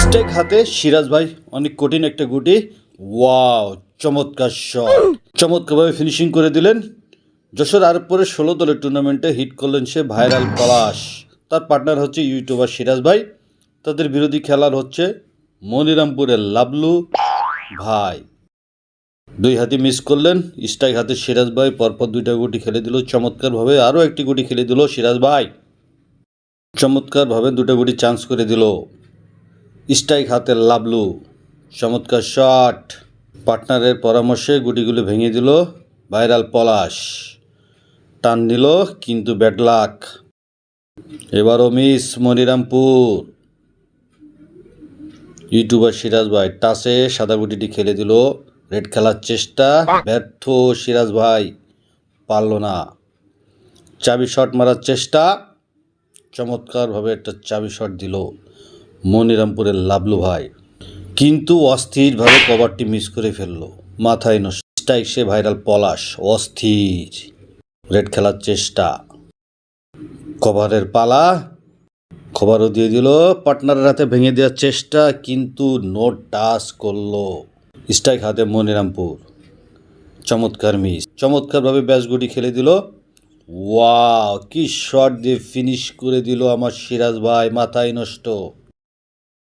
Strike হাতে সিরাজ ভাই, অনেক কঠিন একটা গুটি। ওয়াও, চমৎকার শট, চমৎকারভাবে ফিনিশিং করে দিলেন। যশোর আরবপুরে 16 দলের টুর্নামেন্টে হিট করলেন সে ভাইরাল পলাশ। তার পার্টনার হচ্ছে ইউটিউবার সিরাজ ভাই। তাদের বিরোধী খেলার হচ্ছে মনিরামপুরের লাবলু ভাই। দুই হাতি মিস করলেন। স্ট্রাইক হাতে সিরাজ ভাই পরপর দুইটা গুটি খেলে দিল চমৎকারভাবে। আরও একটি গুটি খেলে দিল সিরাজ ভাই, চমৎকারভাবে দুটো গুটি চান্স করে দিল। স্ট্রাইক হাতে লাবলু, চমৎকার শট। পার্টনারের পরামর্শে গুটিগুলো ভেঙে দিল ভাইরাল পলাশ। টান নিল কিন্তু ব্যাড লাক। এবারও মিস মনিরামপুর। ইউটিউবার সিরাজ ভাই টাসে সাদা গুটিটি খেলে দিল। রেড খেলার চেষ্টা ব্যর্থ, সিরাজ ভাই পারল না। চাবি শট মারার চেষ্টা, চমৎকারভাবে একটা চাবি শট দিল মনিরামপুরের লাবলু ভাই, কিন্তু অস্থিরভাবে কভারটি মিস করে ফেলল। মাথায় নষ্ট। স্ট্রাইক সে ভাইরাল পলাশ, অস্থির। রেড খেলার চেষ্টা, কভারের পালা, কভারও দিয়ে দিল। পার্টনারের হাতে ভেঙে দেওয়ার চেষ্টা, কিন্তু নো টাচ করলো। স্ট্রাইক হাতে মনিরামপুর, চমৎকার মিস। চমৎকারভাবে ব্যাস গুটি খেলে দিল। ওয়াও, কি শট দিয়ে ফিনিশ করে দিল আমার সিরাজ ভাই, মাথায় নষ্ট।